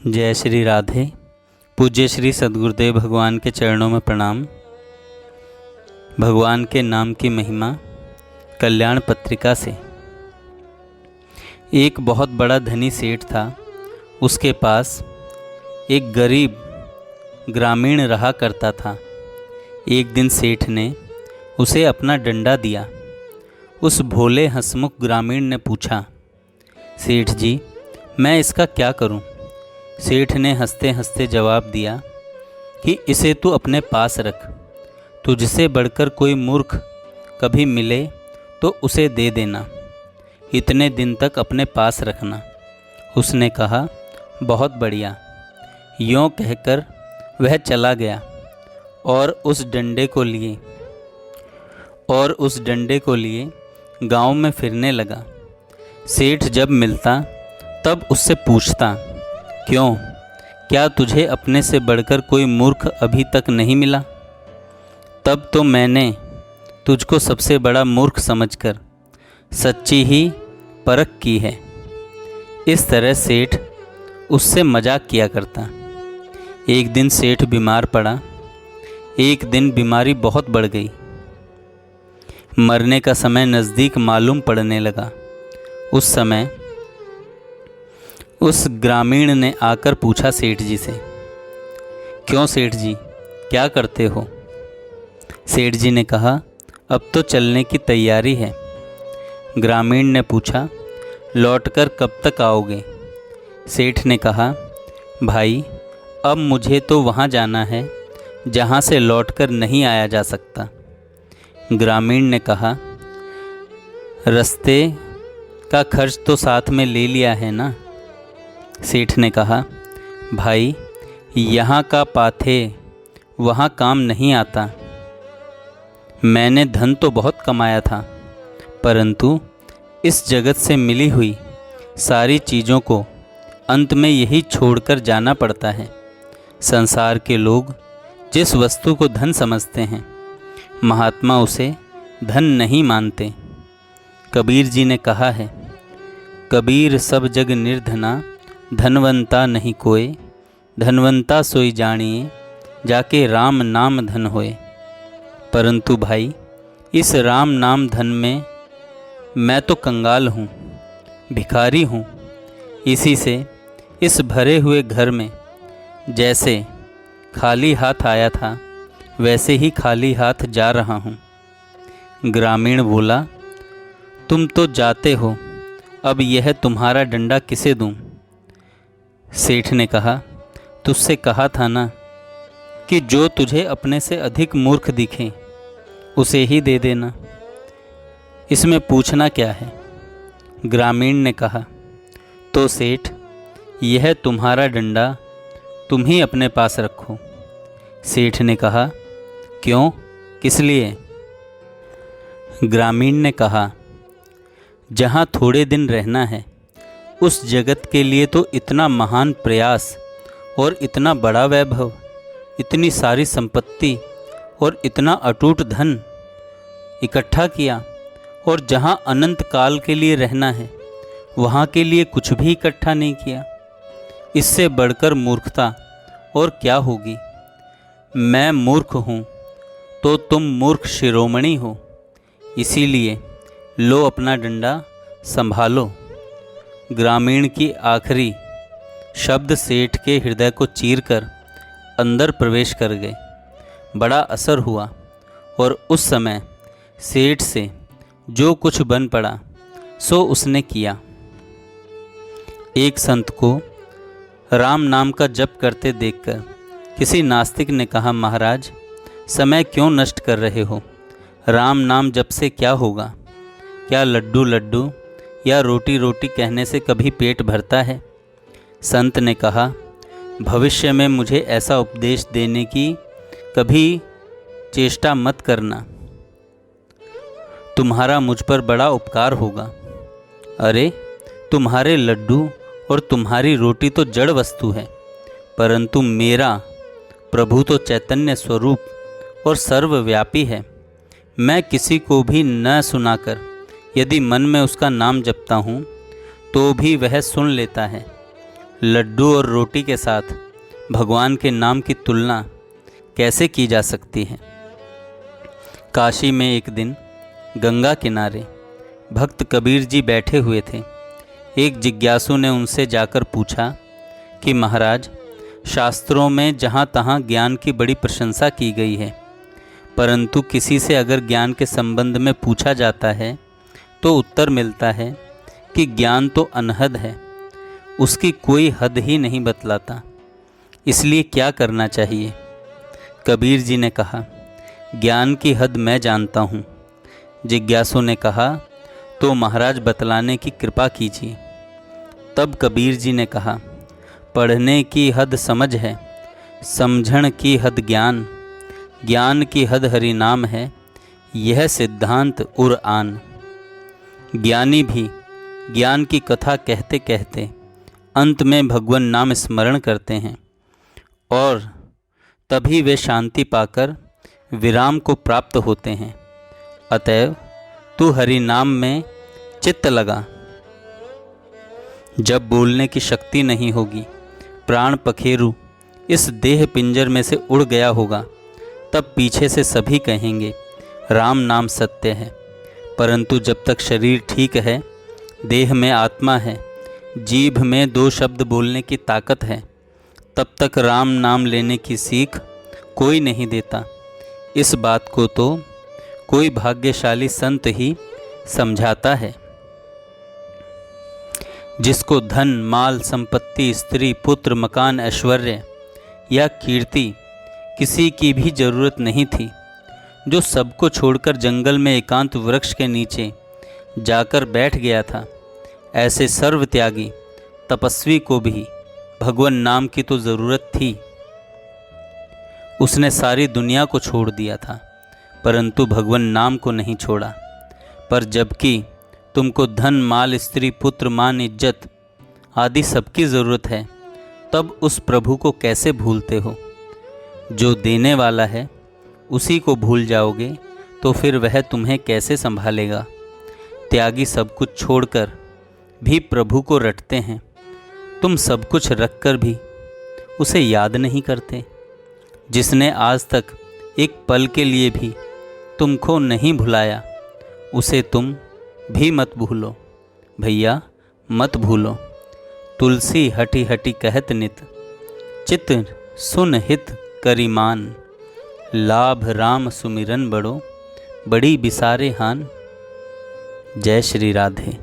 जय श्री राधे। पूज्य श्री सद्गुरुदेव भगवान के चरणों में प्रणाम। भगवान के नाम की महिमा कल्याण पत्रिका से। एक बहुत बड़ा धनी सेठ था। उसके पास एक गरीब ग्रामीण रहा करता था। एक दिन सेठ ने उसे अपना डंडा दिया। उस भोले हंसमुख ग्रामीण ने पूछा, सेठ जी, मैं इसका क्या करूं? सेठ ने हंसते हंसते जवाब दिया कि इसे तू अपने पास रख। तुझसे बढ़कर कोई मूर्ख कभी मिले तो उसे दे देना। इतने दिन तक अपने पास रखना। उसने कहा, बहुत बढ़िया। यों कहकर वह चला गया और उस डंडे को लिए गांव में फिरने लगा। सेठ जब मिलता तब उससे पूछता, क्यों, क्या तुझे अपने से बढ़कर कोई मूर्ख अभी तक नहीं मिला? तब तो मैंने तुझको सबसे बड़ा मूर्ख समझकर सच्ची ही परख की है। इस तरह सेठ उससे मजाक किया करता। एक दिन सेठ बीमार पड़ा। एक दिन बीमारी बहुत बढ़ गई। मरने का समय नज़दीक मालूम पड़ने लगा। उस समय उस ग्रामीण ने आकर पूछा सेठ जी से, क्यों सेठ जी, क्या करते हो? सेठ जी ने कहा, अब तो चलने की तैयारी है। ग्रामीण ने पूछा, लौटकर कब तक आओगे? सेठ ने कहा, भाई, अब मुझे तो वहाँ जाना है जहाँ से लौटकर नहीं आया जा सकता। ग्रामीण ने कहा, रास्ते का खर्च तो साथ में ले लिया है ना? सेठ ने कहा, भाई, यहाँ का पाथे वहाँ काम नहीं आता। मैंने धन तो बहुत कमाया था, परंतु इस जगत से मिली हुई सारी चीज़ों को अंत में यही छोड़कर जाना पड़ता है। संसार के लोग जिस वस्तु को धन समझते हैं, महात्मा उसे धन नहीं मानते। कबीर जी ने कहा है, कबीर सब जग निर्धना, धनवंता नहीं कोय। धनवंता सोई जानिए, जाके राम नाम धन होए। परंतु भाई, इस राम नाम धन में मैं तो कंगाल हूँ, भिखारी हूँ। इसी से इस भरे हुए घर में जैसे खाली हाथ आया था, वैसे ही खाली हाथ जा रहा हूँ। ग्रामीण बोला, तुम तो जाते हो, अब यह तुम्हारा डंडा किसे दूँ? सेठ ने कहा, तुझसे कहा था ना कि जो तुझे अपने से अधिक मूर्ख दिखे उसे ही दे देना। इसमें पूछना क्या है? ग्रामीण ने कहा, तो सेठ, यह तुम्हारा डंडा तुम ही अपने पास रखो। सेठ ने कहा, क्यों, किस लिए? ग्रामीण ने कहा, जहाँ थोड़े दिन रहना है उस जगत के लिए तो इतना महान प्रयास और इतना बड़ा वैभव, इतनी सारी संपत्ति और इतना अटूट धन इकट्ठा किया, और जहाँ अनंत काल के लिए रहना है वहाँ के लिए कुछ भी इकट्ठा नहीं किया। इससे बढ़कर मूर्खता और क्या होगी? मैं मूर्ख हूँ तो तुम मूर्ख शिरोमणि हो। इसीलिए लो अपना डंडा संभालो। ग्रामीण की आखिरी शब्द सेठ के हृदय को चीरकर अंदर प्रवेश कर गए। बड़ा असर हुआ और उस समय सेठ से जो कुछ बन पड़ा सो उसने किया। एक संत को राम नाम का जप करते देखकर किसी नास्तिक ने कहा, महाराज, समय क्यों नष्ट कर रहे हो? राम नाम जप से क्या होगा? क्या लड्डू लड्डू या रोटी रोटी कहने से कभी पेट भरता है? संत ने कहा, भविष्य में मुझे ऐसा उपदेश देने की कभी चेष्टा मत करना। तुम्हारा मुझ पर बड़ा उपकार होगा। अरे, तुम्हारे लड्डू और तुम्हारी रोटी तो जड़ वस्तु है, परंतु मेरा प्रभु तो चैतन्य स्वरूप और सर्वव्यापी है। मैं किसी को भी न सुनाकर यदि मन में उसका नाम जपता हूँ तो भी वह सुन लेता है। लड्डू और रोटी के साथ भगवान के नाम की तुलना कैसे की जा सकती है। काशी में एक दिन गंगा किनारे भक्त कबीर जी बैठे हुए थे। एक जिज्ञासु ने उनसे जाकर पूछा कि महाराज, शास्त्रों में जहाँ तहाँ ज्ञान की बड़ी प्रशंसा की गई है, परंतु किसी से अगर ज्ञान के संबंध में पूछा जाता है तो उत्तर मिलता है कि ज्ञान तो अनहद है, उसकी कोई हद ही नहीं बतलाता, इसलिए क्या करना चाहिए। कबीर जी ने कहा, ज्ञान की हद मैं जानता हूँ। जिज्ञासु ने कहा, तो महाराज बतलाने की कृपा कीजिए। तब कबीर जी ने कहा, पढ़ने की हद समझ है, समझण की हद ज्ञान, ज्ञान की हद हरि नाम है, यह सिद्धांत उर आन। ज्ञानी भी ज्ञान की कथा कहते कहते अंत में भगवान नाम स्मरण करते हैं और तभी वे शांति पाकर विराम को प्राप्त होते हैं। अतएव तू हरि नाम में चित्त लगा। जब बोलने की शक्ति नहीं होगी, प्राण पखेरु इस देह पिंजर में से उड़ गया होगा, तब पीछे से सभी कहेंगे राम नाम सत्य है। परंतु जब तक शरीर ठीक है, देह में आत्मा है, जीभ में 2 शब्द बोलने की ताकत है, तब तक राम नाम लेने की सीख कोई नहीं देता। इस बात को तो कोई भाग्यशाली संत ही समझाता है। जिसको धन, माल, संपत्ति, स्त्री, पुत्र, मकान, ऐश्वर्य या कीर्ति किसी की भी जरूरत नहीं थी, जो सबको छोड़कर जंगल में एकांत वृक्ष के नीचे जाकर बैठ गया था, ऐसे सर्वत्यागी तपस्वी को भी भगवान नाम की तो ज़रूरत थी। उसने सारी दुनिया को छोड़ दिया था, परंतु भगवान नाम को नहीं छोड़ा। पर जबकि तुमको धन, माल, स्त्री, पुत्र, मान, इज्जत आदि सबकी ज़रूरत है, तब उस प्रभु को कैसे भूलते हो। जो देने वाला है उसी को भूल जाओगे तो फिर वह तुम्हें कैसे संभालेगा। त्यागी सब कुछ छोड़कर भी प्रभु को रटते हैं, तुम सब कुछ रखकर भी उसे याद नहीं करते। जिसने आज तक एक पल के लिए भी तुमको नहीं भुलाया, उसे तुम भी मत भूलो। भैया मत भूलो। तुलसी हटी हटी कहत नित, चित सुन हित करिमान। लाभ राम सुमिरन बड़ो, बड़ी बिसारे हान। जय श्री राधे।